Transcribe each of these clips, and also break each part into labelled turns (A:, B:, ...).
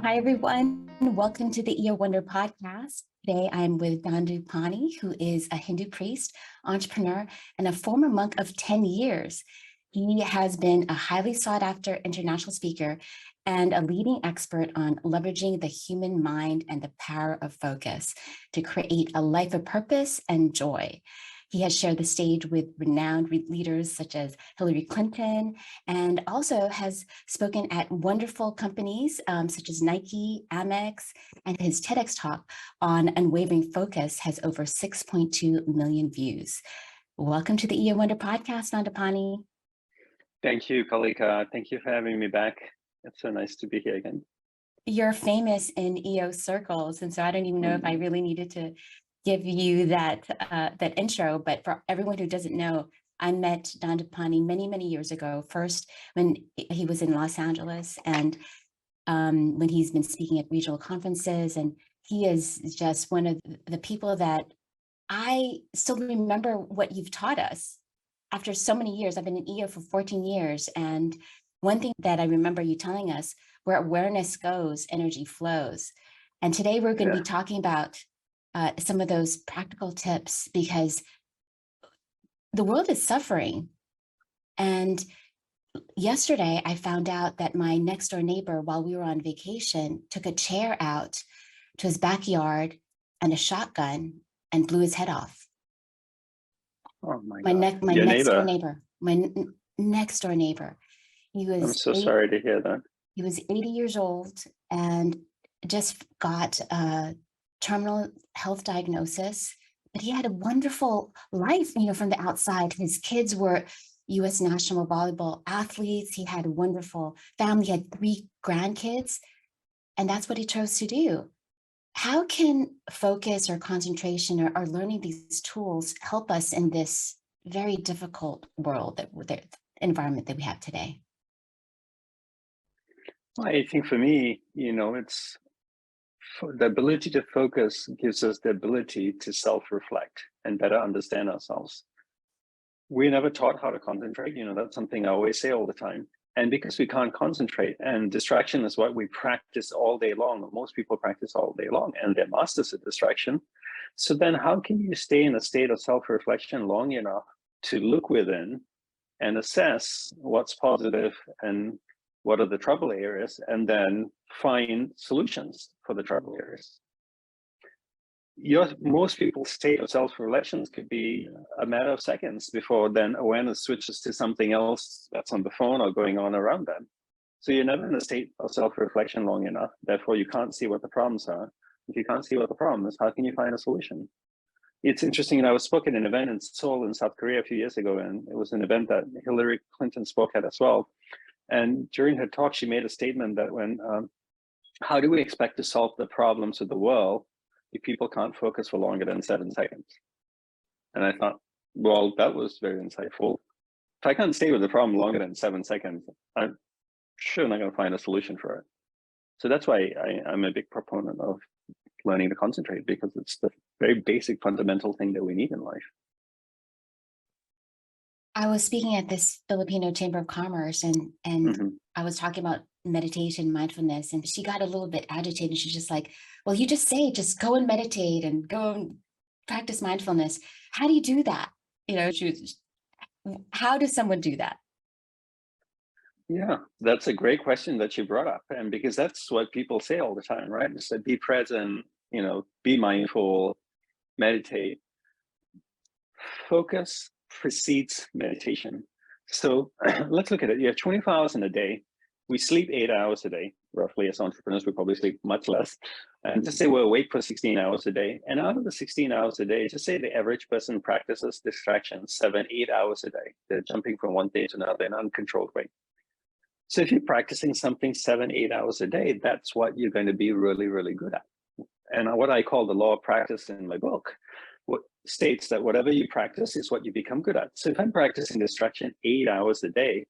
A: Hi, everyone. Welcome to the EO Wonder podcast. Today, I'm with Dandapani, who is a Hindu priest, entrepreneur, and a former monk of 10 years. He has been a highly sought after international speaker and a leading expert on leveraging the human mind and the power of focus to create a life of purpose and joy. He has shared the stage with renowned leaders such as Hillary Clinton, and also has spoken at wonderful companies such as Nike, Amex, and his TEDx talk on unwavering focus has over 6.2 million views. Welcome to the EO Wonder podcast, Dandapani.
B: Thank you, Kalika. Thank you for having me back. It's so nice to be here again.
A: You're famous in EO circles, and so I don't even know if I really needed to give you that intro, but for everyone who doesn't know, I met Dandapani many years ago, first when he was in Los Angeles and when he's been speaking at regional conferences. And he is just one of the people that I still remember what you've taught us after so many years. I've been in EO for 14 years. And one thing that I remember you telling us, where awareness goes, energy flows. And today we're going to be talking about some of those practical tips, because the world is suffering. And yesterday I found out that my next door neighbor, while we were on vacation, took a chair out to his backyard and a shotgun and blew his head off.
B: Oh my
A: My
B: God.
A: next door neighbor. He was
B: I'm so sorry to hear that.
A: He was 80 years old and just got a terminal health diagnosis, but he had a wonderful life, from the outside. His kids were U.S. national volleyball athletes. He had a wonderful family. He had 3 grandkids, and that's what he chose to do. How can focus or concentration or learning these tools help us in this very difficult world, the environment that we have today?
B: I think for me, it's the ability to focus gives us the ability to self-reflect and better understand ourselves. We never taught how to concentrate. That's something I always say all the time. And because we can't concentrate, and distraction is what we practice all day long, or most people practice all day long, and they're masters of distraction. So then how can you stay in a state of self-reflection long enough to look within and assess what's positive and what are the trouble areas, and then find solutions for the trouble areas? Most people's state of self-reflections could be a matter of seconds before then awareness switches to something else that's on the phone or going on around them. So you're never in a state of self-reflection long enough. Therefore, you can't see what the problems are. If you can't see what the problem is, how can you find a solution? It's interesting, I was spoken at an event in Seoul in South Korea a few years ago, and it was an event that Hillary Clinton spoke at as well. And during her talk, she made a statement that how do we expect to solve the problems of the world if people can't focus for longer than 7 seconds? And I thought, well, that was very insightful. If I can't stay with the problem longer than 7 seconds, I'm sure not going to find a solution for it. So that's why I'm a big proponent of learning to concentrate, because it's the very basic fundamental thing that we need in life.
A: I was speaking at this Filipino Chamber of Commerce, and I was talking about meditation, mindfulness, and she got a little bit agitated. She's just like, well, you just say, go and meditate and go and practice mindfulness. How do you do that? How does someone do that?
B: Yeah, that's a great question that you brought up. And because that's what people say all the time, right? It's like, be present, be mindful, meditate. Focus precedes meditation. So let's look at it. You have 24 hours in a day. We sleep 8 hours a day, roughly. As entrepreneurs, we probably sleep much less. And just say we're awake for 16 hours a day. And out of the 16 hours a day, just say the average person practices distractions 7-8 hours a day. They're jumping from one day to another in an uncontrolled way. So if you're practicing something 7-8 hours a day, that's what you're going to be really, really good at. And what I call the law of practice in my book states that whatever you practice is what you become good at. So if I'm practicing distraction 8 hours a day,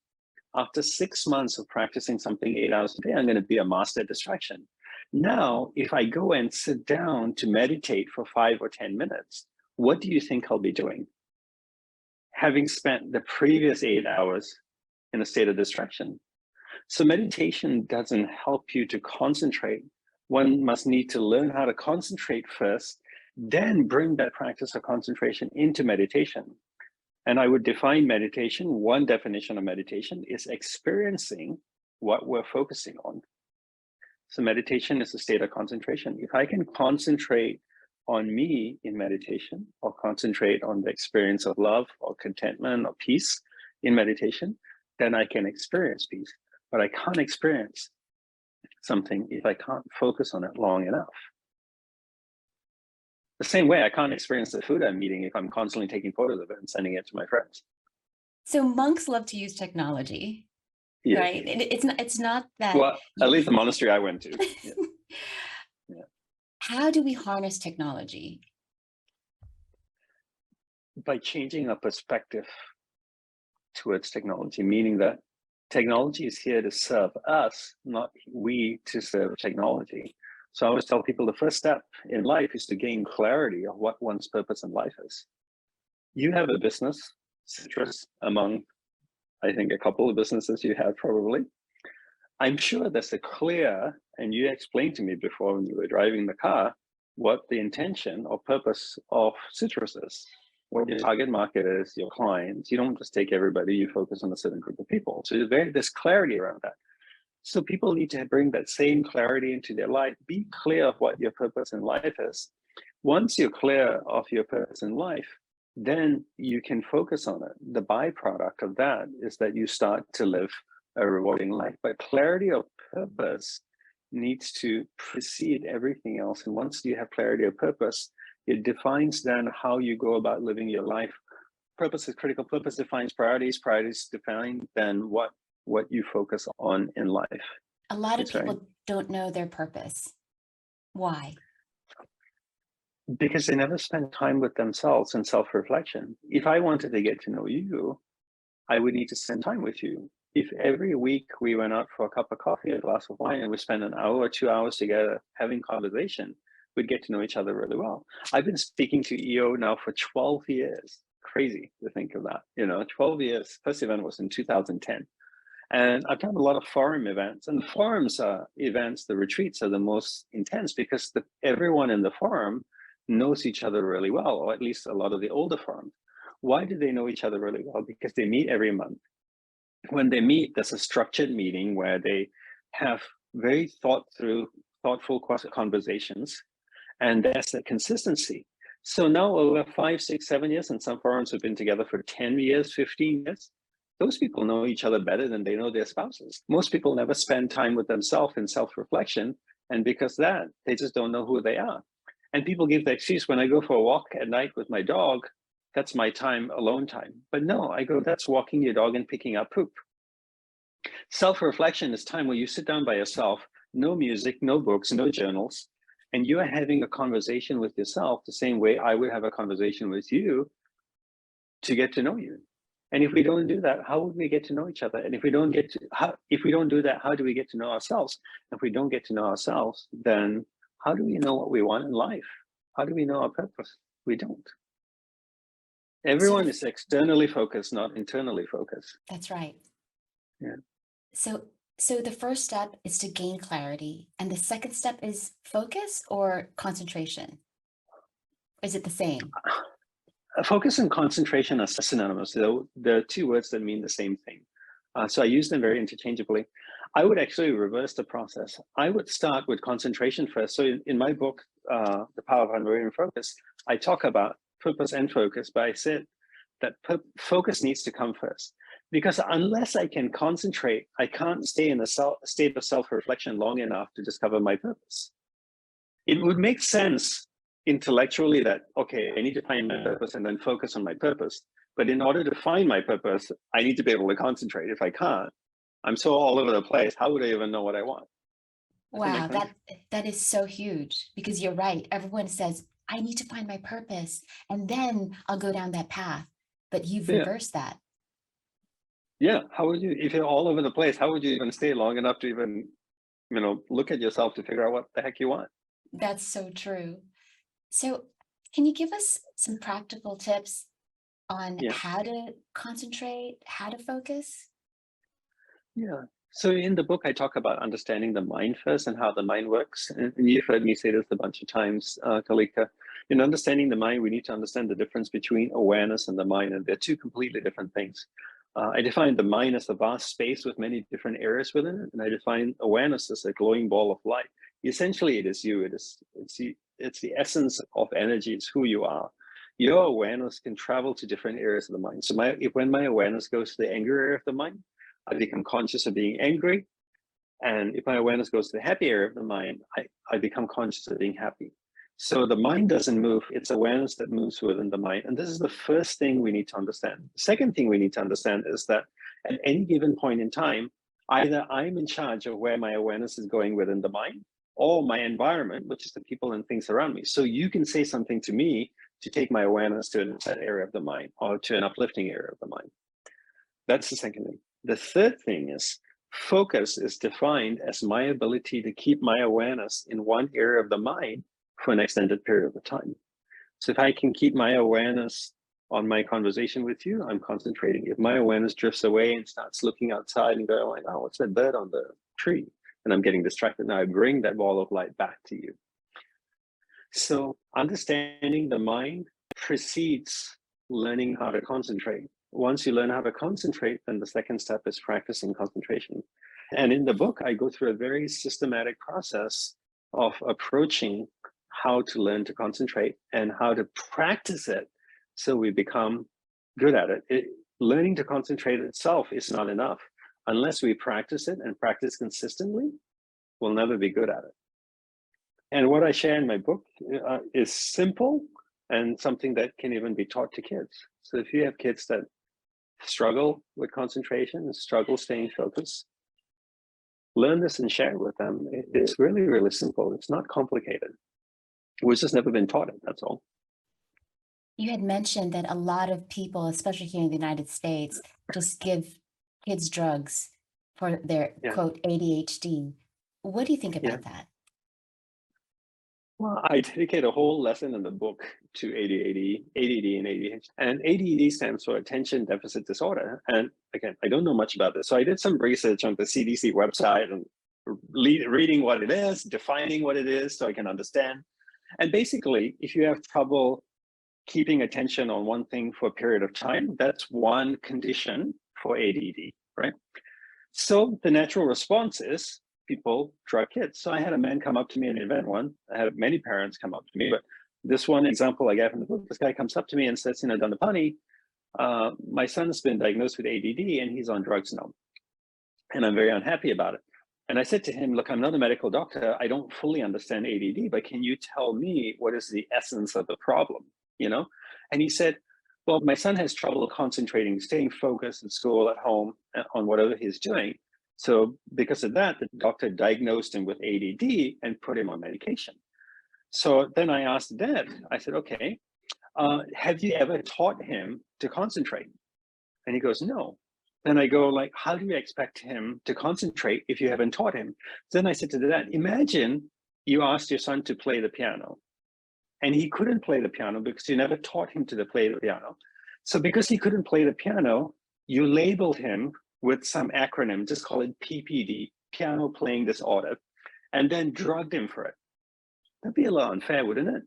B: after 6 months of practicing something 8 hours a day, I'm going to be a master at distraction. Now, if I go and sit down to meditate for 5 or 10 minutes, what do you think I'll be doing? Having spent the previous 8 hours in a state of distraction. So meditation doesn't help you to concentrate. One must need to learn how to concentrate first, then bring that practice of concentration into meditation. And I would define meditation, one definition of meditation is experiencing what we're focusing on. So meditation is a state of concentration. If I can concentrate on me in meditation, or concentrate on the experience of love or contentment or peace in meditation, then I can experience peace. But I can't experience something if I can't focus on it long enough. The same way I can't experience the food I'm eating if I'm constantly taking photos of it and sending it to my friends.
A: So monks love to use technology,
B: Yeah.
A: right? It's not that.
B: Well, at least the monastery I went to. Yeah. Yeah.
A: How do we harness technology?
B: By changing our perspective towards technology, meaning that technology is here to serve us, not we to serve technology. So I always tell people the first step in life is to gain clarity of what one's purpose in life is. You have a business, Citrus, among, I think, a couple of businesses you have probably. I'm sure there's a clear, and you explained to me before when you were driving the car, what the intention or purpose of Citrus is, what your target market is, your clients. You don't just take everybody, you focus on a certain group of people. So there's clarity around that. So people need to bring that same clarity into their life. Be clear of what your purpose in life is. Once you're clear of your purpose in life, then you can focus on it. The byproduct of that is that you start to live a rewarding life. But clarity of purpose needs to precede everything else. And once you have clarity of purpose, it defines then how you go about living your life. Purpose is critical. Purpose defines priorities. Priorities define then what you focus on in life.
A: A lot of people don't know their purpose. Why?
B: Because they never spend time with themselves and self-reflection. If I wanted to get to know you, I would need to spend time with you. If every week we went out for a cup of coffee, a glass of wine, and we spend an hour or 2 hours together having conversation, we'd get to know each other really well. I've been speaking to EO now for 12 years. Crazy to think of that, 12 years. First event was in 2010. And I've done a lot of forum events, and the forums events, the retreats are the most intense because everyone in the forum knows each other really well, or at least a lot of the older forums. Why do they know each other really well? Because they meet every month. When they meet, there's a structured meeting where they have very thoughtful conversations, and there's a consistency. So now over 5, 6, 7 years, and some forums have been together for 10 years, 15 years, those people know each other better than they know their spouses. Most people never spend time with themselves in self-reflection, and because of that, they just don't know who they are. And people give the excuse, when I go for a walk at night with my dog, that's my time, alone time. But no, I go, that's walking your dog and picking up poop. Self-reflection is time where you sit down by yourself, no music, no books, no journals, and you are having a conversation with yourself the same way I would have a conversation with you to get to know you. And if we don't do that, how would we get to know each other? And if we don't do that, how do we get to know ourselves? If we don't get to know ourselves, then how do we know what we want in life? How do we know our purpose? We don't. Everyone is externally focused, not internally focused.
A: That's right.
B: Yeah.
A: So the first step is to gain clarity, and the second step is focus or concentration. Is it the same?
B: Focus and concentration are synonymous. There are two words that mean the same thing. So I use them very interchangeably. I would actually reverse the process. I would start with concentration first. So in my book, The Power of Unwavering Focus, I talk about purpose and focus, but I said that focus needs to come first. Because unless I can concentrate, I can't stay in a state of self-reflection long enough to discover my purpose. It would make sense intellectually that, okay, I need to find my purpose and then focus on my purpose. But in order to find my purpose, I need to be able to concentrate. If I can't, I'm so all over the place. How would I even know what I want?
A: Wow, that is so huge, because you're right. Everyone says, I need to find my purpose, and then I'll go down that path. But you've reversed that.
B: Yeah. How would you, if you're all over the place, how would you even stay long enough to even, look at yourself to figure out what the heck you want?
A: That's so true. So can you give us some practical tips on how to concentrate, how to focus?
B: Yeah. So in the book, I talk about understanding the mind first and how the mind works. And you've heard me say this a bunch of times, Kalika. In understanding the mind, we need to understand the difference between awareness and the mind, and they're two completely different things. I define the mind as a vast space with many different areas within it, and I define awareness as a glowing ball of light. Essentially, it is you. It's the essence of energy. It's who you are. Your awareness can travel to different areas of the mind. So when my awareness goes to the anger area of the mind, I become conscious of being angry. And if my awareness goes to the happy area of the mind, I become conscious of being happy. So the mind doesn't move, it's awareness that moves within the mind. And this is the first thing we need to understand. The second thing we need to understand is that at any given point in time, either I'm in charge of where my awareness is going within the mind, or my environment, which is the people and things around me. So you can say something to me to take my awareness to that area of the mind, or to an uplifting area of the mind. That's the second thing. The third thing is focus is defined as my ability to keep my awareness in one area of the mind for an extended period of time. So if I can keep my awareness on my conversation with you, I'm concentrating. If my awareness drifts away and starts looking outside and going like, oh, what's that bird on the tree? And I'm getting distracted. Now I bring that ball of light back to you. So understanding the mind precedes learning how to concentrate. Once you learn how to concentrate, then the second step is practicing concentration. And in the book, I go through a very systematic process of approaching how to learn to concentrate and how to practice it so we become good at it. Learning to concentrate itself is not enough. Unless we practice it and practice consistently, we'll never be good at it. And what I share in my book is simple and something that can even be taught to kids. So if you have kids that struggle with concentration and struggle staying focused, learn this and share it with them. It's really, really simple. It's not complicated. We've just never been taught it, that's all.
A: You had mentioned that a lot of people, especially here in the United States, just give kids drugs for their quote ADHD. What do you think about that?
B: Well, I dedicate a whole lesson in the book to ADD and ADHD. And ADD stands for Attention Deficit Disorder. And again, I don't know much about this. So I did some research on the CDC website and reading what it is, defining what it is so I can understand. And basically, if you have trouble keeping attention on one thing for a period of time, that's one condition for ADD, right? So the natural response is people drug kids. So I had a man come up to me at an event one. I had many parents come up to me, but this one example I gave in the book, this guy comes up to me and says, Dandapani, my son's been diagnosed with ADD and he's on drugs now. And I'm very unhappy about it. And I said to him, look, I'm not a medical doctor. I don't fully understand ADD, but can you tell me what is the essence of the problem? And he said, well, my son has trouble concentrating, staying focused at school, at home, on whatever he's doing. So because of that, the doctor diagnosed him with ADD and put him on medication. So then I asked Dad, I said, okay, have you ever taught him to concentrate? And he goes, no. Then I go like, how do you expect him to concentrate if you haven't taught him? Then I said to Dad, imagine you asked your son to play the piano and he couldn't play the piano because you never taught him to play the piano. So because he couldn't play the piano, you labeled him with some acronym, just call it PPD, piano playing disorder, and then drugged him for it. That'd be a little unfair, wouldn't it?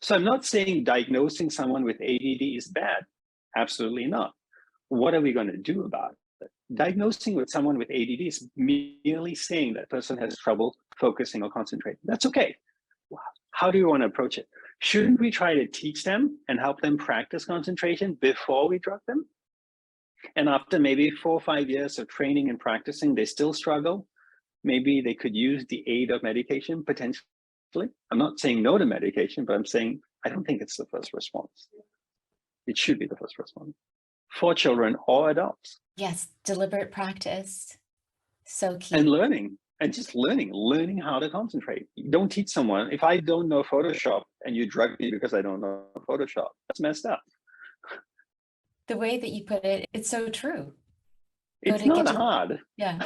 B: So I'm not saying diagnosing someone with ADD is bad. Absolutely not. What are we going to do about it? Diagnosing with someone with ADD is merely saying that person has trouble focusing or concentrating. That's okay. How do you want to approach it? Shouldn't we try to teach them and help them practice concentration before we drug them? And after maybe 4 or 5 years of training and practicing, they still struggle. Maybe they could use the aid of medication potentially. I'm not saying no to medication, but I'm saying I don't think it's the first response. It should be the first response for children or adults.
A: Yes, deliberate practice. So key.
B: And learning. And just learning how to concentrate. You don't teach someone, if I don't know Photoshop and you drug me because I don't know Photoshop, that's messed up.
A: The way that you put it, it's so true.
B: It's not hard.
A: Yeah.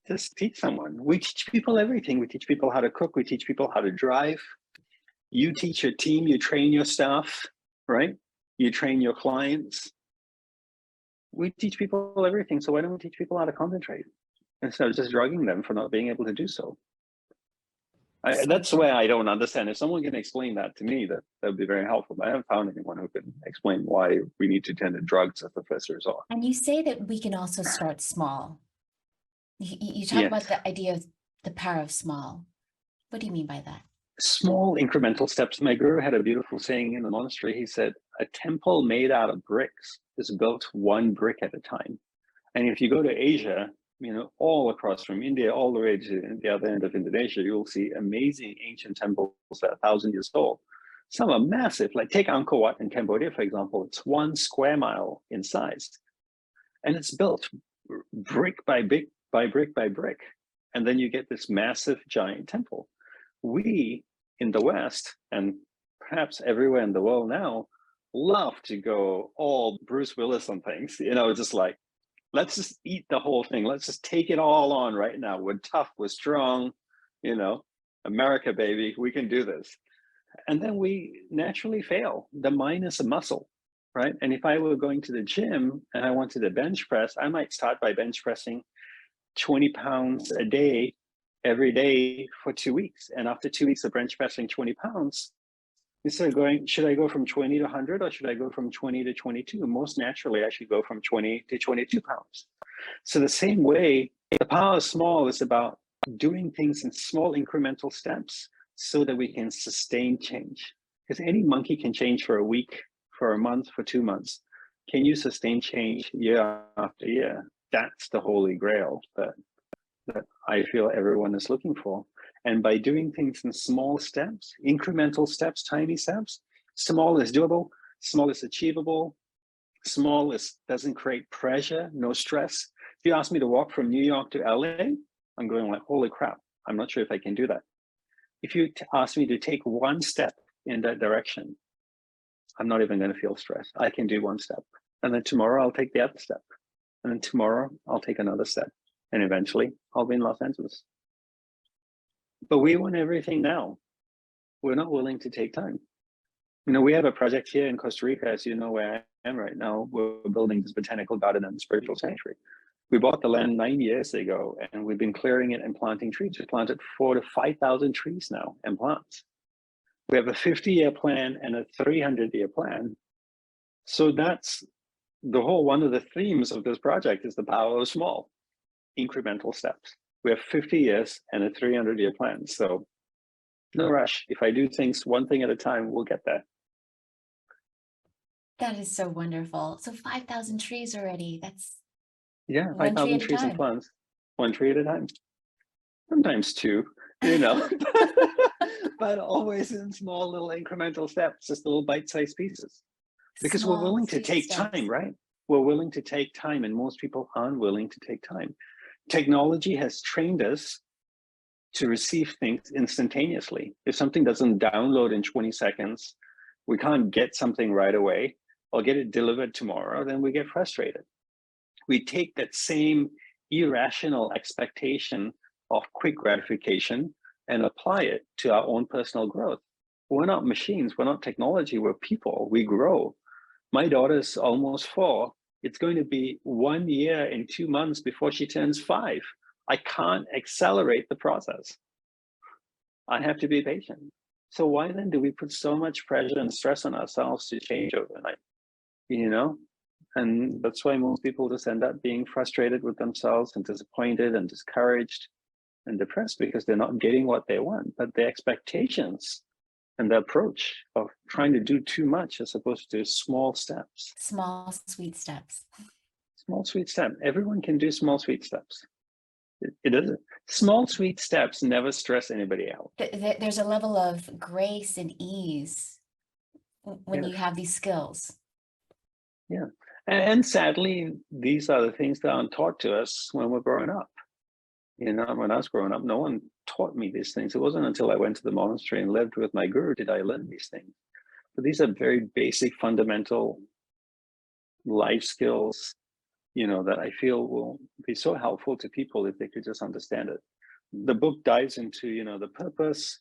B: Just teach someone. We teach people everything. We teach people how to cook. We teach people how to drive. You teach your team, you train your staff, right? You train your clients. We teach people everything, so why don't we teach people how to concentrate instead of just drugging them for not being able to do so?
A: So
B: That's the way I don't understand. If someone can explain that to me, that would be very helpful. But I haven't found anyone who can explain why we need to turn to drugs as the first resort.
A: And you say that we can also start small. You talk about
B: Yes.
A: the idea of the power of small. What do you mean by that?
B: Small incremental steps. My guru had a beautiful saying in the monastery. He said, a temple made out of bricks is built one brick at a time. And if you go to Asia, all across from India all the way to the other end of Indonesia, you'll see amazing ancient temples that are 1,000 years old. Some are massive, like take Angkor Wat in Cambodia, for example. It's 1 square mile in size. And it's built brick by brick by brick by brick. And then you get this massive giant temple. We in the West, and perhaps everywhere in the world now, love to go all Bruce Willis on things, just like, let's just eat the whole thing. Let's just take it all on right now. We're tough, we're strong, America, baby, we can do this. And then we naturally fail. The mind is a muscle, right? And if I were going to the gym and I wanted to bench press, I might start by bench pressing 20 pounds a day, every day for 2 weeks. And after 2 weeks of bench pressing 20 pounds, instead of going, should I go from 20 to 100 or should I go from 20 to 22? Most naturally, I should go from 20 to 22 pounds. So the same way, the power of small is about doing things in small incremental steps so that we can sustain change. Because any monkey can change for a week, for a month, for 2 months. Can you sustain change year after year? That's the holy grail that I feel everyone is looking for. And by doing things in small steps, incremental steps, tiny steps, small is doable, small is achievable, small doesn't create pressure, no stress. If you ask me to walk from New York to LA, I'm going like, holy crap, I'm not sure if I can do that. If you ask me to take one step in that direction, I'm not even going to feel stressed. I can do one step. And then tomorrow I'll take the other step. And then tomorrow I'll take another step. And eventually I'll be in Los Angeles. But we want everything now. We're not willing to take time. We have a project here in Costa Rica, as you know, where I am right now. We're building this botanical garden and spiritual sanctuary. We bought the land 9 years ago, and we've been clearing it and planting trees. We planted 4,000 to 5,000 trees now and plants. We have a 50-year plan and a 300-year plan. So that's the whole, one of the themes of this project is the power of small, incremental steps. We have 50 years and a 300-year plan. So no rush. If I do things one thing at a time, we'll get there.
A: That is so wonderful. So 5,000 trees already. That's
B: 5,000 trees and plants, 1 tree at a time. Sometimes 2, but always in small little incremental steps, just little bite-sized pieces. Because we're willing to take time, right? We're willing to take time, and most people aren't willing to take time. Technology has trained us to receive things instantaneously. If something doesn't download in 20 seconds, we can't get something right away or get it delivered tomorrow, then we get frustrated. We take that same irrational expectation of quick gratification and apply it to our own personal growth. We're not machines, we're not technology, we're people, we grow. My daughter's almost 4. It's going to be 1 year and 2 months before she turns 5. I can't accelerate the process. I have to be patient. So why then do we put so much pressure and stress on ourselves to change overnight? And that's why most people just end up being frustrated with themselves and disappointed and discouraged and depressed because they're not getting what they want. But the expectations and the approach of trying to do too much as opposed to small steps.
A: Small, sweet steps.
B: Small, sweet step. Everyone can do small, sweet steps. It doesn't. Small, sweet steps never stress anybody out.
A: There's a level of grace and ease when you have these skills.
B: Yeah. And sadly, these are the things that aren't taught to us when we're growing up. When I was growing up, no one taught me these things. It wasn't until I went to the monastery and lived with my guru did I learn these things. But these are very basic, fundamental life skills, that I feel will be so helpful to people if they could just understand it. The book dives into, the purpose.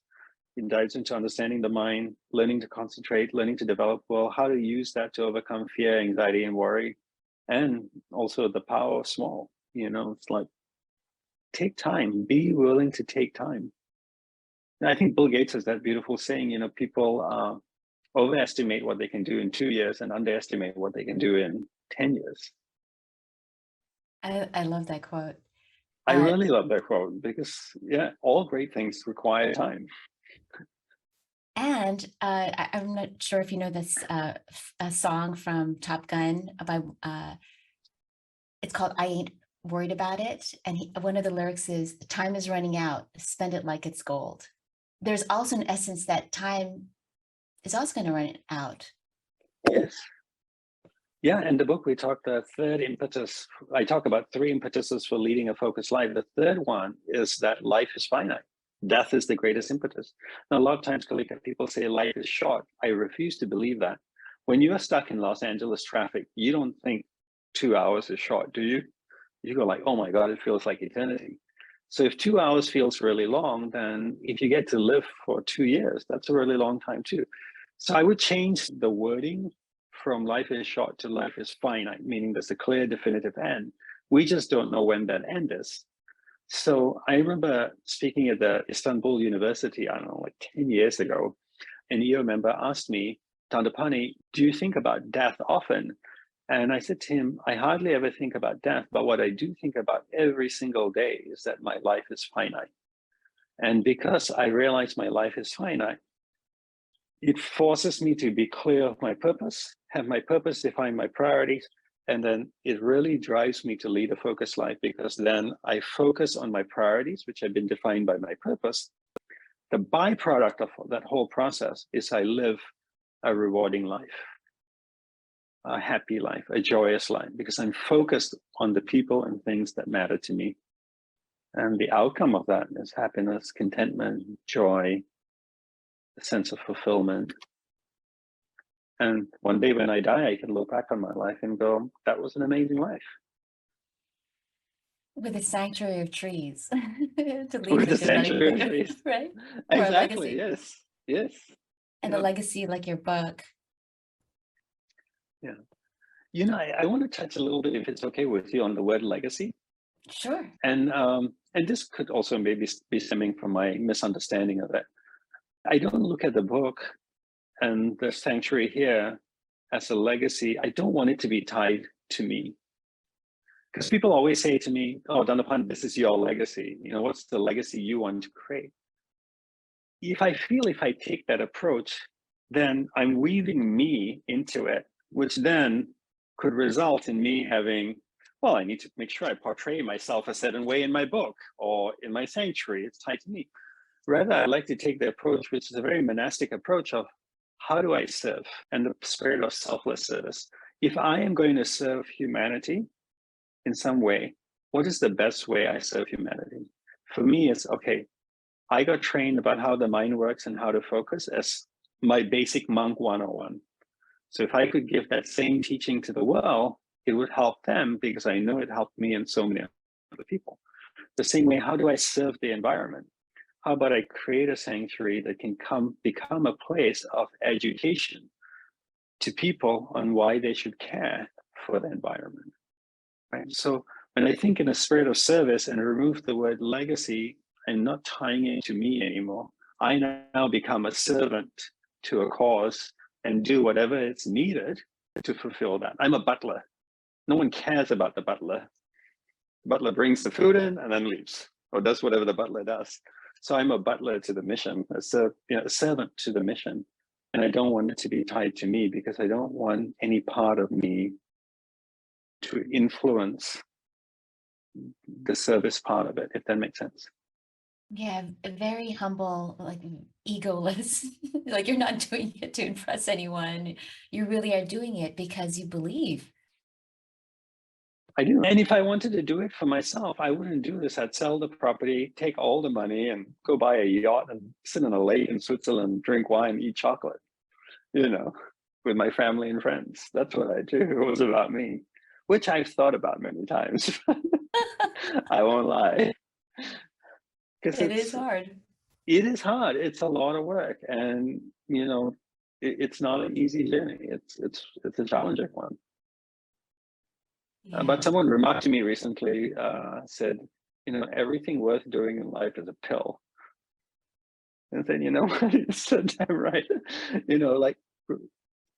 B: It dives into understanding the mind, learning to concentrate, learning to develop well, how to use that to overcome fear, anxiety, and worry, And also the power of small, it's like, take time, be willing to take time. And I think Bill Gates has that beautiful saying, people overestimate what they can do in 2 years and underestimate what they can do in 10 years.
A: I love that quote.
B: I really love that quote because, yeah, all great things require time.
A: And I'm not sure if you know this a song from Top Gun by it's called "I Ain't Worried About It," and one of the lyrics is, "Time is running out, spend it like it's gold." There's also an essence that time is also going to run out.
B: Yes. Yeah, in the book we talk the third impetus. I talk about three impetuses for leading a focused life. The third one is that life is finite. Death is the greatest impetus. Now, a lot of times, Kalika, people say life is short. I refuse to believe that. When you are stuck in Los Angeles traffic, you don't think 2 hours is short, do you? You go like, oh my God, it feels like eternity. So if 2 hours feels really long, then if you get to live for 2 years, that's a really long time too. So I would change the wording from life is short to life is finite, meaning there's a clear, definitive end. We just don't know when that end is. So I remember speaking at the Istanbul University, I don't know, like 10 years ago, and a EO member asked me, Dandapani, do you think about death often? And I said to him, I hardly ever think about death, but what I do think about every single day is that my life is finite. And because I realize my life is finite, it forces me to be clear of my purpose, have my purpose define my priorities, and then it really drives me to lead a focused life because then I focus on my priorities, which have been defined by my purpose. The byproduct of that whole process is I live a rewarding life, a happy life, a joyous life, because I'm focused on the people and things that matter to me. And the outcome of that is happiness, contentment, joy, a sense of fulfillment. And one day when I die, I can look back on my life and go, that was an amazing life.
A: With a sanctuary of trees to leave
B: With a sanctuary of trees.
A: right?
B: Exactly, yes, yes.
A: And a legacy like your book.
B: Yeah. I want to touch a little bit, if it's okay with you, on the word legacy.
A: Sure.
B: And this could also maybe be stemming from my misunderstanding of it. I don't look at the book and the sanctuary here as a legacy. I don't want it to be tied to me. Because people always say to me, oh, Dandapani, this is your legacy. What's the legacy you want to create? If I take that approach, then I'm weaving me into it, which then could result in me having, well, I need to make sure I portray myself a certain way in my book or in my sanctuary. It's tied to me. Rather, I like to take the approach, which is a very monastic approach of how do I serve, and the spirit of selfless service. If I am going to serve humanity in some way, what is the best way I serve humanity? For me, it's okay. I got trained about how the mind works and how to focus as my basic monk 101. So if I could give that same teaching to the world, it would help them because I know it helped me and so many other people. The same way, how do I serve the environment? How about I create a sanctuary that can become a place of education to people on why they should care for the environment, right? So when I think in a spirit of service and remove the word legacy and not tying it to me anymore, I now become a servant to a cause and do whatever is needed to fulfill that. I'm a butler. No one cares about the butler. The butler brings the food in and then leaves, or does whatever the butler does. So I'm a butler to the mission, a servant to the mission. And I don't want it to be tied to me because I don't want any part of me to influence the service part of it, if that makes sense.
A: Yeah, very humble, like egoless. Like you're not doing it to impress anyone. You really are doing it because you believe.
B: I do. And if I wanted to do it for myself, I wouldn't do this. I'd sell the property, take all the money and go buy a yacht and sit on a lake in Switzerland, drink wine, eat chocolate, with my family and friends. That's what I do. It was about me, which I've thought about many times. I won't lie.
A: It is hard.
B: It is hard. It's a lot of work. And, it's not an easy journey. It's a challenging one.
A: Yeah.
B: But someone remarked to me recently, said, everything worth doing in life is a pill. And then, what? It's so damn right. Like,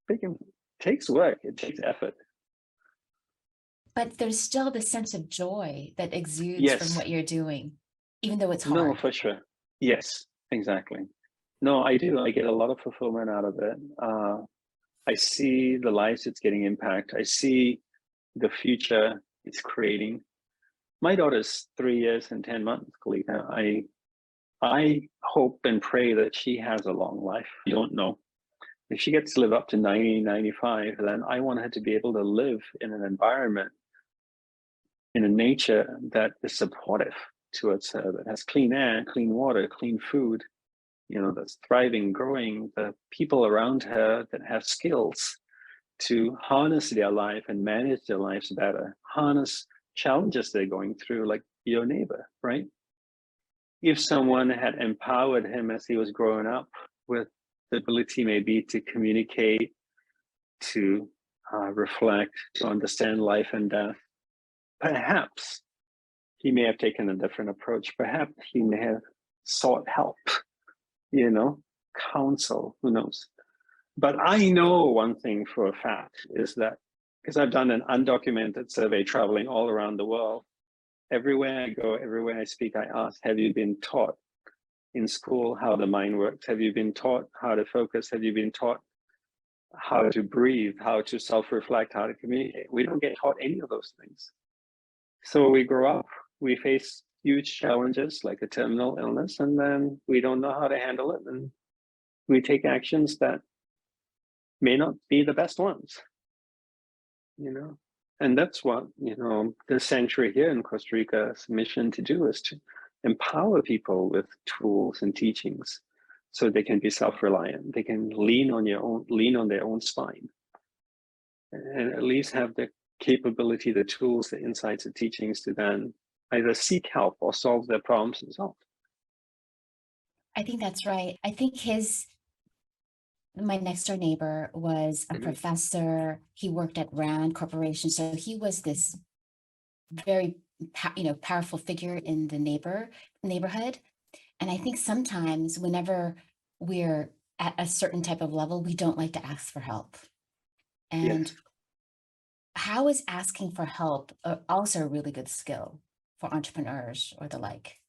B: it takes work, it takes effort.
A: But there's still the sense of joy that exudes from
B: Yes.
A: what you're doing, even though it's
B: No,
A: hard.
B: for sure. Yes, exactly. No, I do. I get a lot of fulfillment out of it. I see the lives it's getting impact. I see the future it's creating. My daughter's 3 years and 10 months, Kalita. I hope and pray that she has a long life. You don't know. If she gets to live up to 90, 95, then I want her to be able to live in an environment, in a nature that is supportive towards her, that has clean air, clean water, clean food, that's thriving, growing, the people around her that have skills to harness their life and manage their lives better, harness challenges they're going through, like your neighbor, right? If someone had empowered him as he was growing up with the ability maybe to communicate, to reflect, to understand life and death, perhaps he may have taken a different approach. Perhaps he may have sought help, counsel, who knows? But I know one thing for a fact is that, because I've done an undocumented survey traveling all around the world, everywhere I go, everywhere I speak, I ask, have you been taught in school how the mind works? Have you been taught how to focus? Have you been taught how to breathe, how to self-reflect, how to communicate? We don't get taught any of those things. So we grow up, we face huge challenges like a terminal illness, and then we don't know how to handle it. And we take actions that may not be the best ones, And that's what, the sanctuary here in Costa Rica's mission to do is to empower people with tools and teachings so they can be self-reliant. They can lean on their own spine, and at least have the capability, the tools, the insights, the teachings to then either seek help or solve their problems themselves.
A: I think that's right. I think my next door neighbor was a professor. He worked at Rand Corporation. So he was this very, powerful figure in the neighborhood. And I think sometimes whenever we're at a certain type of level, we don't like to ask for help. And
B: Yes.
A: how is asking for help also a really good skill for entrepreneurs or the like?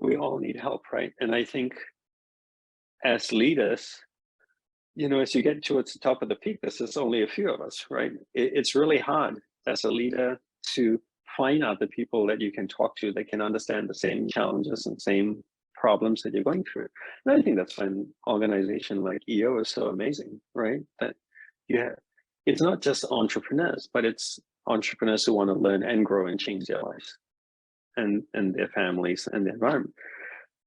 B: We all need help, right? And I think as leaders, as you get towards the top of the peak, this is only a few of us, right? It's really hard as a leader to find other people that you can talk to that can understand the same challenges and same problems that you're going through. And I think that's why an organization like EO is so amazing, right? That it's not just entrepreneurs, but it's entrepreneurs who want to learn and grow and change their lives and their families and the environment.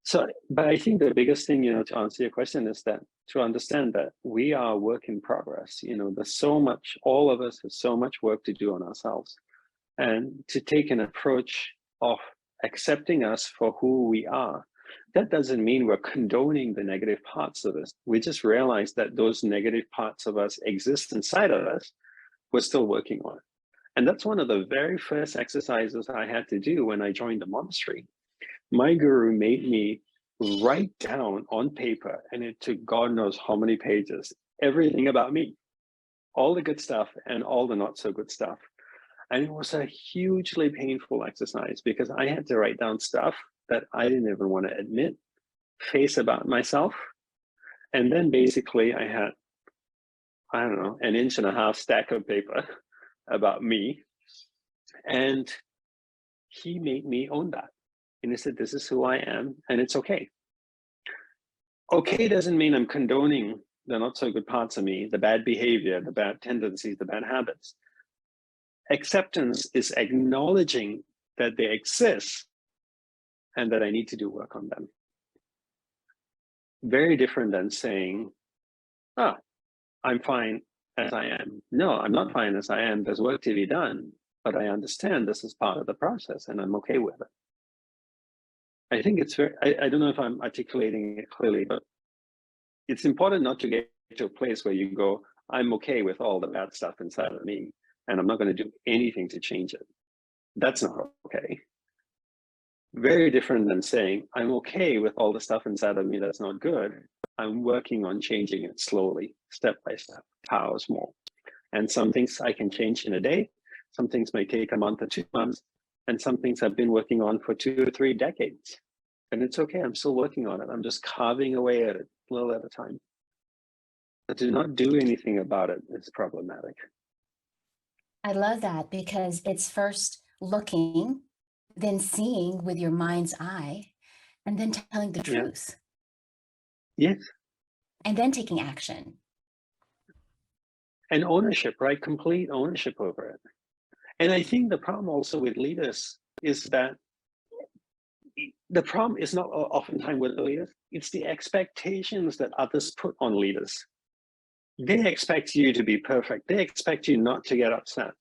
B: So, but I think the biggest thing, to answer your question is that to understand that we are a work in progress. There's so much, all of us have so much work to do on ourselves. And to take an approach of accepting us for who we are, that doesn't mean we're condoning the negative parts of us. We just realize that those negative parts of us exist inside of us. We're still working on it. And that's one of the very first exercises I had to do when I joined the monastery. My guru made me write down on paper, and it took God knows how many pages, everything about me, all the good stuff and all the not so good stuff. And it was a hugely painful exercise because I had to write down stuff that I didn't even want to admit, face about myself. And then basically I had, I don't know, an inch and a half stack of paper about me. And he made me own that. And he said, this is who I am, and it's okay. Okay doesn't mean I'm condoning the not so good parts of me, the bad behavior, the bad tendencies, the bad habits. Acceptance is acknowledging that they exist and that I need to do work on them. Very different than saying, I'm fine as I am. No, I'm not fine as I am. There's work to be done, but I understand this is part of the process and I'm okay with it. I think it's very, I don't know if I'm articulating it clearly, but it's important not to get to a place where you go, I'm okay with all the bad stuff inside of me, and I'm not going to do anything to change it. That's not okay. Very different than saying, I'm okay with all the stuff inside of me that's not good. I'm working on changing it slowly, step by step, how small. And some things I can change in a day. Some things may take a month or 2 months. And some things I've been working on for 2 or 3 decades. And it's okay. I'm still working on it. I'm just carving away at it, a little at a time. But to not do anything about it is problematic.
A: I love that because it's first looking, then seeing with your mind's eye, and then telling the
B: Yeah.
A: truth,
B: Yes.
A: and then taking action.
B: And ownership, right? Complete ownership over it. And I think the problem also with leaders is that the problem is not oftentimes with the leaders, it's the expectations that others put on leaders. They expect you to be perfect. They expect you not to get upset.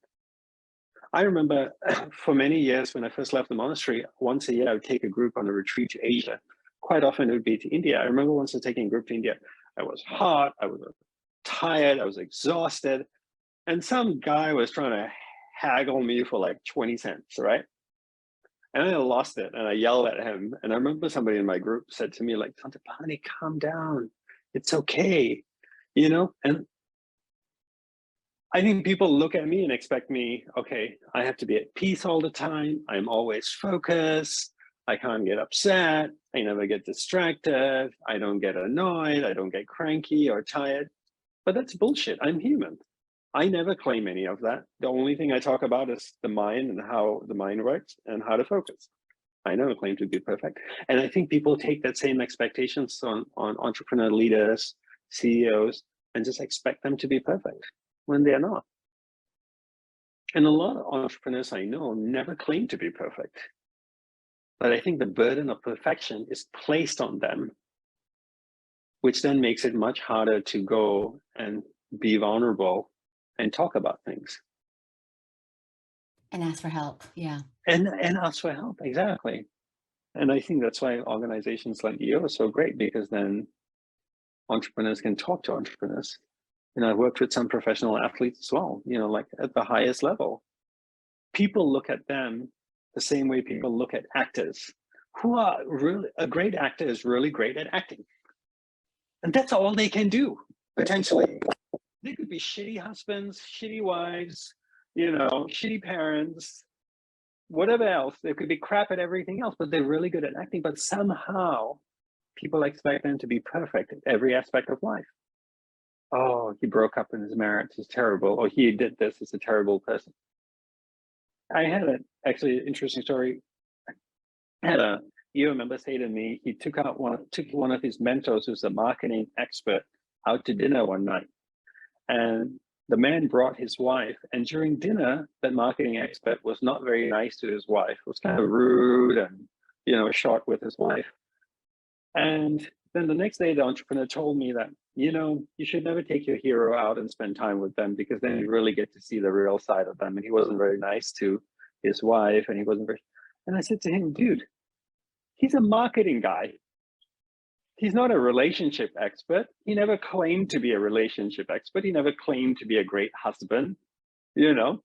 B: I remember for many years when I first left the monastery, once a year I would take a group on a retreat to Asia. Quite often it would be to India. I remember once taking a group to India. I was hot, I was tired, I was exhausted. And some guy was trying to haggle me for like 20 cents, right? And I lost it and I yelled at him. And I remember somebody in my group said to me, like, Dandapani, calm down. It's okay. You know, and I think people look at me and expect me, okay, I have to be at peace all the time. I'm always focused. I can't get upset. I never get distracted. I don't get annoyed. I don't get cranky or tired. But that's bullshit. I'm human. I never claim any of that. The only thing I talk about is the mind and how the mind works and how to focus. I never claim to be perfect. And I think people take that same expectations on entrepreneur leaders, CEOs, and just expect them to be perfect when they're not. And a lot of entrepreneurs I know never claim to be perfect. But I think the burden of perfection is placed on them, which then makes it much harder to go and be vulnerable and talk about things.
A: And ask for help. Yeah.
B: And ask for help, exactly. And I think that's why organizations like you are so great, because then entrepreneurs can talk to entrepreneurs. You know, I've worked with some professional athletes as well, you know, like at the highest level. People look at them the same way people look at actors who are really, a great actor is really great at acting. And that's all they can do, potentially. They could be shitty husbands, shitty wives, you know, shitty parents, whatever else. They could be crap at everything else, but they're really good at acting. But somehow people expect them to be perfect at every aspect of life. Oh, he broke up in his marriage, it's terrible. Or he did this, it's a terrible person. I had actually an interesting story. I had a EO member say to me, he took one of his mentors, who's a marketing expert, out to dinner one night. And the man brought his wife, and during dinner, that marketing expert was not very nice to his wife. It was kind of rude and, you know, short with his wife. And then the next day, the entrepreneur told me that, you know, you should never take your hero out and spend time with them, because then you really get to see the real side of them. And he wasn't very nice to his wife, and he wasn't very, and I said to him, dude, he's a marketing guy. He's not a relationship expert. He never claimed to be a relationship expert. He never claimed to be a great husband. You know,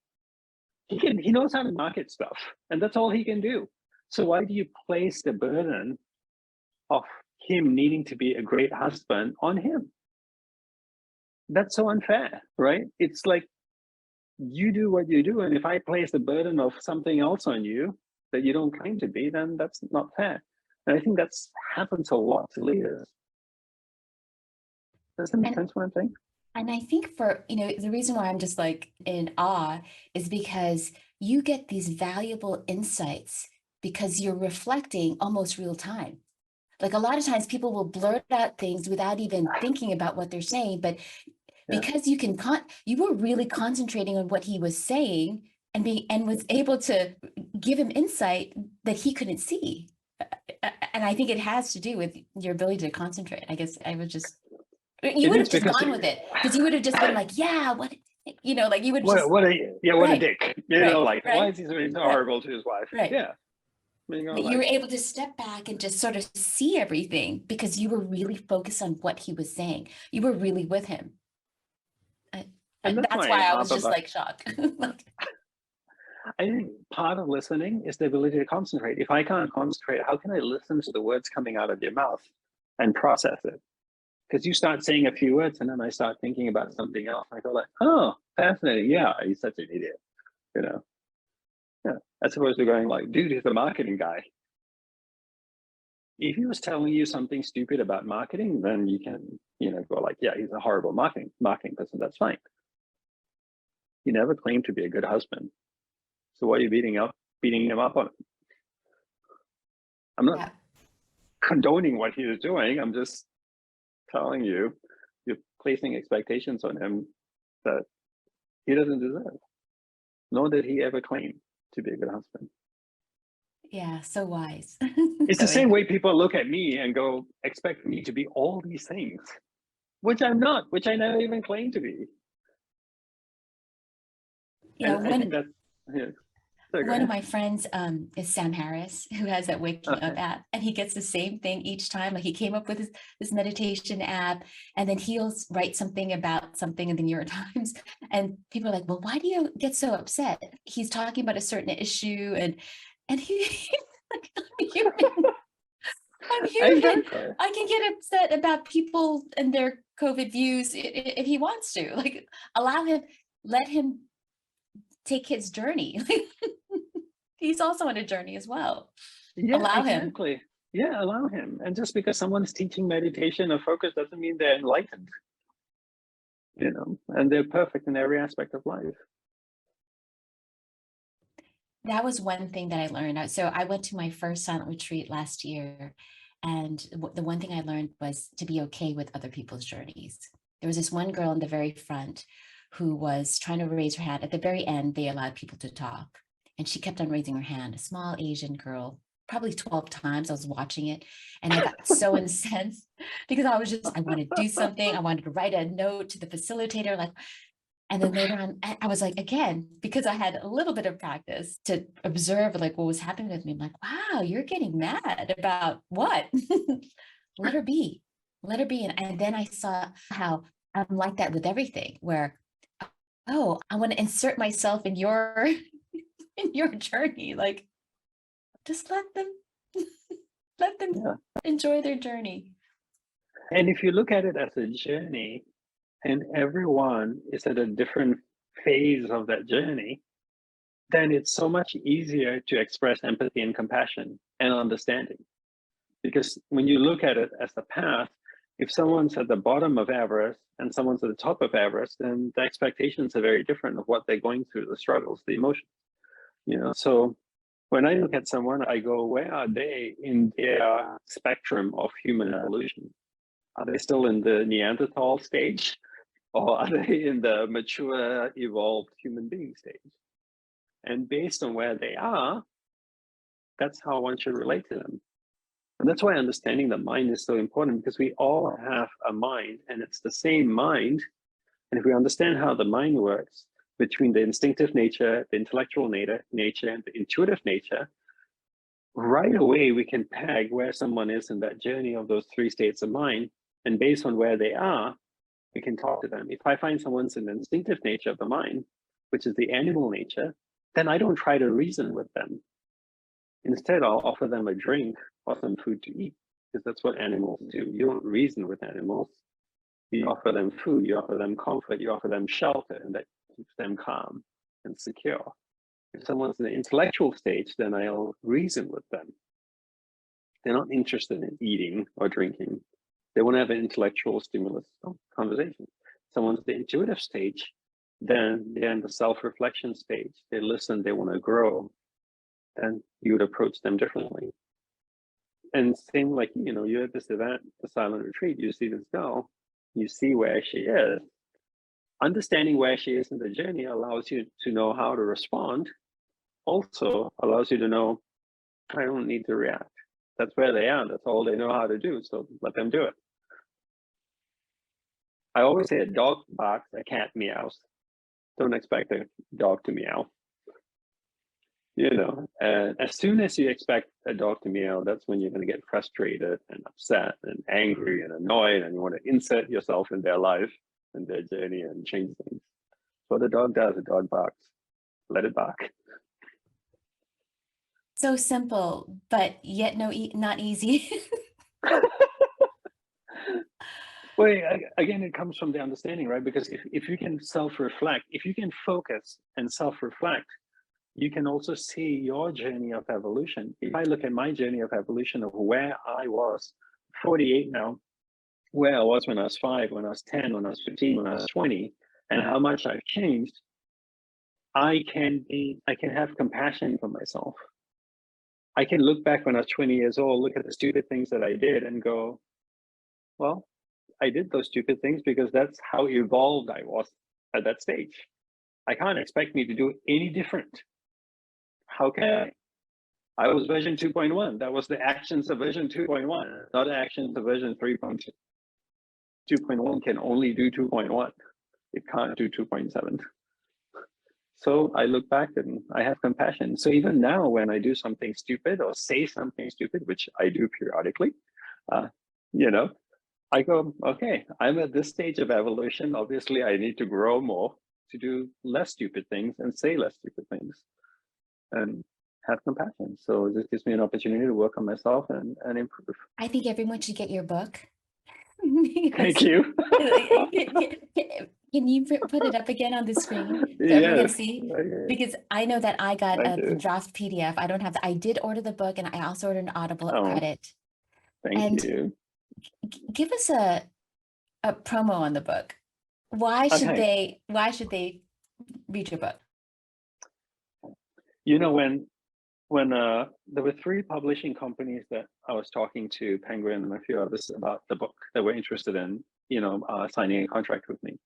B: he knows how to market stuff, and that's all he can do. So why do you place the burden of him needing to be a great husband on him? That's so unfair, right? It's like, you do what you do, and if I place the burden of something else on you that you don't claim to be, then that's not fair. And I think that's happens a lot to leaders. Does that make sense what I'm saying?
A: And I think for, you know, the reason why I'm just like in awe is because you get these valuable insights because you're reflecting almost real time. Like a lot of times people will blurt out things without even thinking about what they're saying, but because you can you were really concentrating on what he was saying and was able to give him insight that he couldn't see. And I think it has to do with your ability to concentrate. I guess I would just, you would have just gone with it, because you would have just been like, yeah, what, you know, like you would just,
B: what a dick, you know, like, why is he so horrible to his wife? Yeah.
A: But you were able to step back and just sort of see everything because you were really focused on what he was saying. You were really with him.
B: And that's
A: That's
B: why I
A: why I was
B: harp
A: just
B: about,
A: like shocked. Like,
B: I think part of listening is the ability to concentrate. If I can't concentrate, how can I listen to the words coming out of your mouth and process it? Because you start saying a few words and then I start thinking about something else. I go like, oh, fascinating. Yeah, he's such an idiot. You know, yeah. As opposed to going like, dude, he's a marketing guy. If he was telling you something stupid about marketing, then you can, go like, yeah, he's a horrible marketing person. That's fine. He never claimed to be a good husband. So why are you beating him up on it? I'm not
A: yeah.
B: condoning what he is doing. I'm just telling you, you're placing expectations on him that he doesn't deserve. Nor did he ever claim to be a good husband.
A: Yeah, so wise.
B: It's
A: So
B: the same way people look at me and go, expect me to be all these things, which I'm not, which I never even claimed to be.
A: yeah,
B: And I think that's, yeah. So
A: one of my friends is Sam Harris, who has that Waking
B: okay.
A: Up app, and he gets the same thing each time. Like he came up with this meditation app, and then he'll write something about something in the New York Times, and people are like, "Well, why do you get so upset?" He's talking about a certain issue, and he's like, "I'm human. I'm human.
B: Exactly.
A: I can get upset about people and their COVID views if he wants to. Like, allow him, let him take his journey." He's also on a journey as well.
B: Yeah,
A: Allow him.
B: exactly. Yeah, allow him. And just because someone's teaching meditation or focus doesn't mean they're enlightened, and they're perfect in every aspect of life.
A: That was one thing that I learned. So I went to my first silent retreat last year, and the one thing I learned was to be okay with other people's journeys. There was this one girl in the very front who was trying to raise her hand. At the very end, they allowed people to talk, and she kept on raising her hand, a small Asian girl, probably 12 times. I was watching it, and I got so incensed because I wanted to do something. I wanted to write a note to the facilitator, like, and then later on, I was like, again, because I had a little bit of practice to observe like what was happening with me. I'm like, wow, you're getting mad about what? Let her be. Let her be. And then I saw how I'm like that with everything, where, oh, I want to insert myself in your in your journey. Like, just let them
B: Yeah.
A: enjoy their journey.
B: And if you look at it as a journey, and everyone is at a different phase of that journey, then it's so much easier to express empathy and compassion and understanding. Because when you look at it as a path, if someone's at the bottom of Everest and someone's at the top of Everest, then the expectations are very different of what they're going through, the struggles, the emotions. So when I look at someone, I go, where are they in their spectrum of human evolution? Are they still in the Neanderthal stage? Or are they in the mature, evolved human being stage? And based on where they are, that's how one should relate to them. And that's why understanding the mind is so important, because we all have a mind and it's the same mind. And if we understand how the mind works between the instinctive nature, the intellectual nature, and the intuitive nature, right away we can peg where someone is in that journey of those three states of mind. And based on where they are, we can talk to them. If I find someone's in the instinctive nature of the mind, which is the animal nature, then I don't try to reason with them. Instead, I'll offer them a drink or some food to eat, because that's what animals do. You don't reason with animals. You offer them food, you offer them comfort, you offer them shelter, and that keeps them calm and secure. If someone's in the intellectual stage, then I'll reason with them. They're not interested in eating or drinking. They want to have an intellectual stimulus conversation. Someone's the intuitive stage, then they're in the self-reflection stage. They listen, they want to grow. Then you would approach them differently. And same like, you're at this event, the silent retreat, you see this girl, you see where she is. Understanding where she is in the journey allows you to know how to respond. Also allows you to know, I don't need to react. That's where they are. That's all they know how to do. So let them do it. I always say a dog barks, a cat meows. Don't expect a dog to meow. And as soon as you expect a dog to meow, that's when you're going to get frustrated and upset and angry and annoyed, and you want to insert yourself in their life and their journey and change things. what a dog does. A dog barks. Let it bark.
A: So simple, but yet not easy.
B: Well, again, it comes from the understanding, right? Because if you can self-reflect, if you can focus and self-reflect, you can also see your journey of evolution. If I look at my journey of evolution of where I was, 48 now, where I was when I was 5, when I was 10, when I was 15, when I was 20, and how much I've changed, I can have compassion for myself. I can look back when I was 20 years old, look at the stupid things that I did and go, well, I did those stupid things because that's how evolved I was at that stage. I can't expect me to do any different. How can I? I was version 2.1. That was the actions of version 2.1, not the actions of version 3.2. 2.1 can only do 2.1. It can't do 2.7. So I look back and I have compassion. So even now, when I do something stupid or say something stupid, which I do periodically, you know, I go, okay, I'm at this stage of evolution. Obviously, I need to grow more to do less stupid things and say less stupid things and have compassion. So this gives me an opportunity to work on myself and improve.
A: I think everyone should get your book.
B: Thank you.
A: Can you put it up again on the screen so everyone can
B: Yes.
A: see?
B: Okay.
A: Because I know that I got
B: Thank
A: a
B: you.
A: draft PDF. I don't have I did order the book, and I also ordered an Audible
B: Oh,
A: credit.
B: thank
A: And
B: you.
A: give us a promo on the book. Why should
B: Okay.
A: they read your book?
B: You know, when there were 3 publishing companies that I was talking to, Penguin and a few others, about the book that were interested in, signing a contract with me.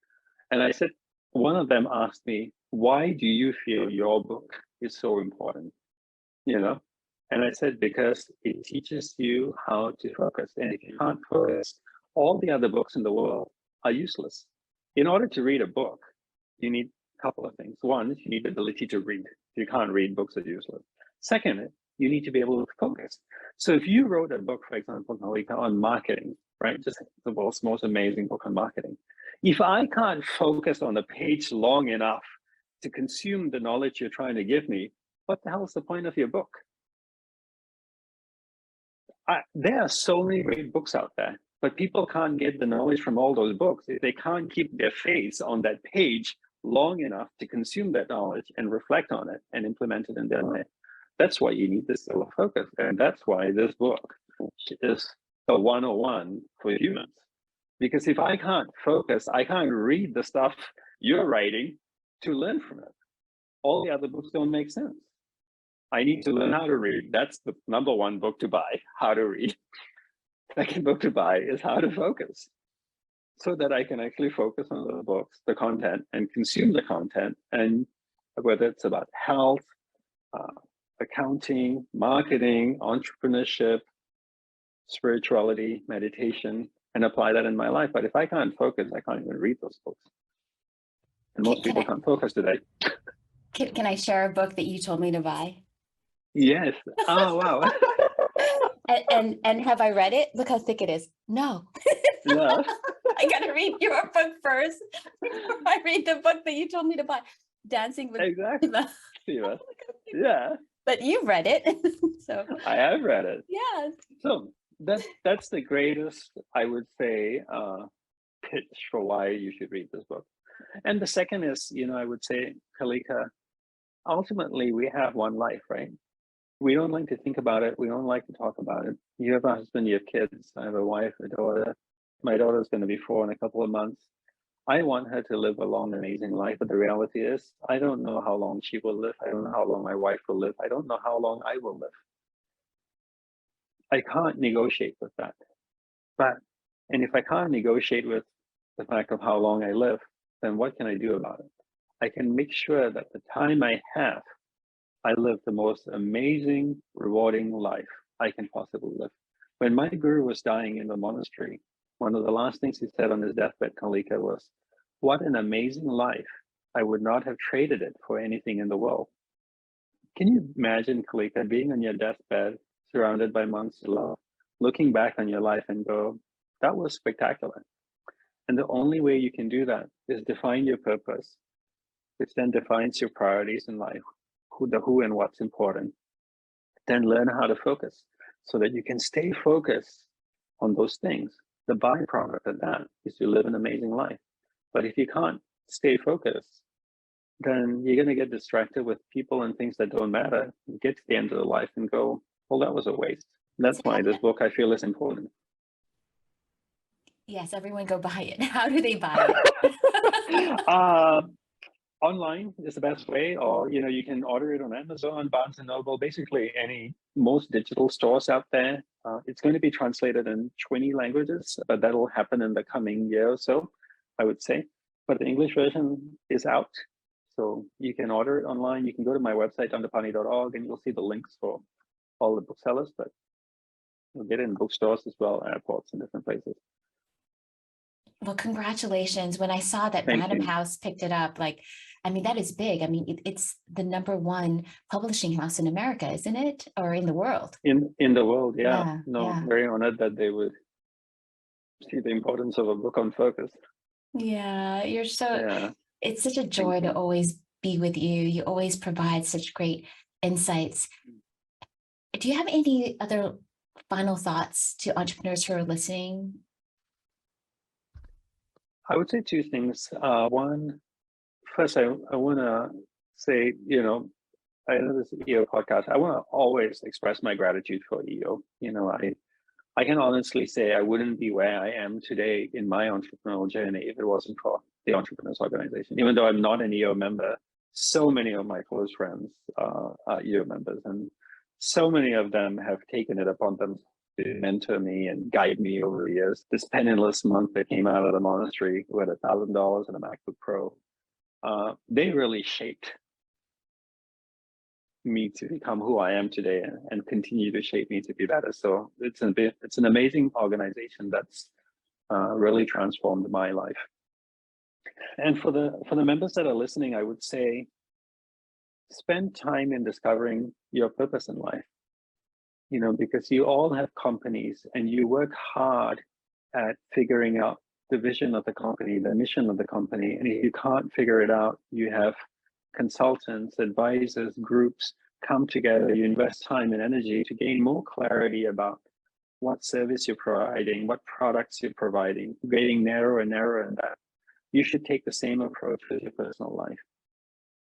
B: And I said, one of them asked me, why do you feel your book is so important? And I said, because it teaches you how to focus. And if you can't focus, all the other books in the world are useless. In order to read a book, you need a couple of things. One, you need the ability to read. If you can't read, books are useless. Second, you need to be able to focus. So if you wrote a book, for example, Malika, on marketing, right? Just the world's most amazing book on marketing. If I can't focus on the page long enough to consume the knowledge you're trying to give me, what the hell is the point of your book? There are so many great books out there, but people can't get the knowledge from all those books if they can't keep their face on that page long enough to consume that knowledge and reflect on it and implement it in their life. That's why you need this skill of focus. And that's why this book is the 101 for humans. Because if I can't focus, I can't read the stuff you're writing to learn from it. All the other books don't make sense. I need to learn how to read. That's the number 1 book to buy, how to read. Second book to buy is how to focus, so that I can actually focus on the books, the content, and consume the content. And whether it's about health, accounting, marketing, entrepreneurship, spirituality, meditation, and apply that in my life. But if I can't focus, I can't even read those books. And most people can't focus today.
A: Can I share a book that you told me to buy?
B: Yes. Oh, wow.
A: and have I read it? Look how thick it is. No.
B: No.
A: I gotta read your book first before I read the book that you told me to buy. Dancing with
B: Exactly.
A: Shiva.
B: Yeah.
A: But you've read it. So
B: I have read it.
A: yeah.
B: So that's the greatest, I would say, pitch for why you should read this book. And the second is, I would say, Kalika, ultimately we have one life, right? We don't like to think about it. We don't like to talk about it. You have a husband, you have kids. I have a wife, a daughter. My daughter's going to be 4 in a couple of months. I want her to live a long, amazing life. But the reality is, I don't know how long she will live. I don't know how long my wife will live. I don't know how long I will live. I can't negotiate with that. And if I can't negotiate with the fact of how long I live, then what can I do about it? I can make sure that the time I have, I live the most amazing, rewarding life I can possibly live. When my guru was dying in the monastery, one of the last things he said on his deathbed, Kalika, was, what an amazing life. I would not have traded it for anything in the world. Can you imagine, Kalika, being on your deathbed, surrounded by monks you love, looking back on your life and go, that was spectacular. And the only way you can do that is define your purpose, which then defines your priorities in life, the who and what's important. Then learn how to focus so that you can stay focused on those things. The byproduct of that is you live an amazing life. But if you can't stay focused, then you're going to get distracted with people and things that don't matter. You get to the end of the life and go, well, that was a waste. That's why this book, I feel, is important.
A: Yes, everyone go buy it. How do they buy it?
B: Online is the best way, or you can order it on Amazon, Barnes and Noble, basically most digital stores out there. It's going to be translated in 20 languages, but that'll happen in the coming year or so, I would say. But the English version is out, so you can order it online. You can go to my website, dandapani.org, and you'll see the links for all the booksellers, but you'll get it in bookstores as well, airports and different places.
A: Well, congratulations. When I saw that Random House picked it up, that is big. I mean, it's the #1 publishing house in America, isn't it? Or in the world?
B: In the world, yeah.
A: Yeah.
B: Very honored that they would see the importance of a book on focus.
A: Yeah, it's such a joy to always be with you. You always provide such great insights. Do you have any other final thoughts to entrepreneurs who are listening?
B: I would say two things. One, first, I want to say, I know this is EO podcast. I want to always express my gratitude for EO. I can honestly say I wouldn't be where I am today in my entrepreneurial journey if it wasn't for the Entrepreneurs Organization. Even though I'm not an EO member, so many of my close friends are EO members, and so many of them have taken it upon them to mentor me and guide me over the years. This penniless monk that came out of the monastery who had $1,000 and a MacBook Pro, they really shaped me to become who I am today, and continue to shape me to be better. So it's an amazing organization that's really transformed my life. And for the members that are listening, I would say, spend time in discovering your purpose in life. Because you all have companies and you work hard at figuring out the vision of the company, the mission of the company. And if you can't figure it out, you have consultants, advisors, groups come together. You invest time and energy to gain more clarity about what service you're providing, what products you're providing, getting narrower and narrower in that. You should take the same approach with your personal life.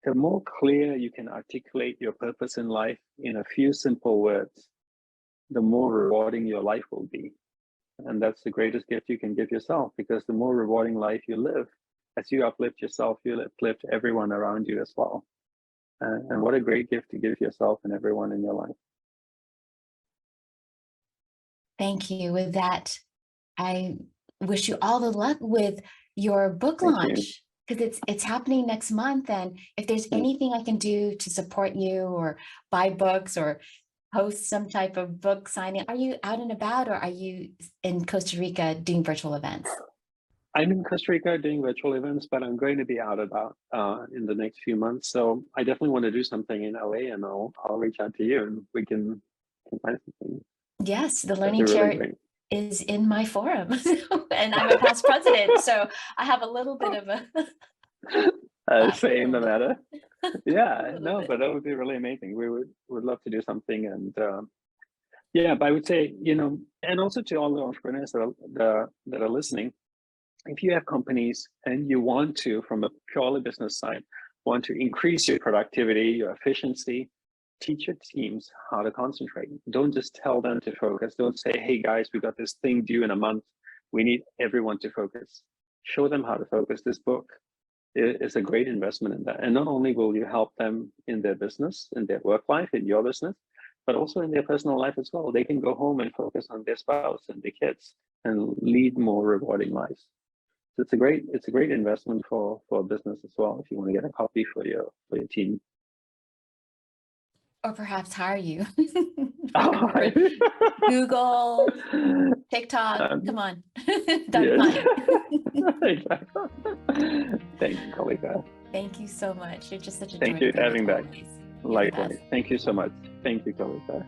B: The more clear you can articulate your purpose in life in a few simple words, the more rewarding your life will be. And that's the greatest gift you can give yourself, because the more rewarding life you live, as you uplift yourself, you'll uplift everyone around you as well. And what a great gift to give yourself and everyone in your life.
A: Thank you. With that, I wish you all the luck with your book launch, because it's happening next month. And if there's anything I can do to support you, or buy books, or host some type of book signing, are you out and about, or are you in Costa Rica doing virtual events?
B: I'm in Costa Rica doing virtual events, but I'm going to be out about in the next few months. So I definitely want to do something in LA, and I'll reach out to you and we can find something.
A: Yes, the Learning Chair is in my forum, and I'm a past president, so I have a little bit of a
B: say in the matter. Yeah, no, but that would be really amazing. We would love to do something. And but I would say, and also to all the entrepreneurs that are listening, if you have companies and you want to, from a purely business side, want to increase your productivity, your efficiency, teach your teams how to concentrate. Don't just tell them to focus. Don't say, hey guys, we got this thing due in a month. We need everyone to focus. Show them how to focus. This book is a great investment in that. And not only will you help them in their business, in their work life, in your business, but also in their personal life as well. They can go home and focus on their spouse and their kids and lead more rewarding lives. So it's a great investment for a business as well, if you want to get a copy for your team.
A: Or perhaps hire you. Google, TikTok, come on.
B: Yes. Exactly. Thank you, Kalika.
A: Thank you so much. You're just such a joy.
B: Thank you for having back.
A: Always.
B: Likewise. Thank you so much. Thank you, Kalika.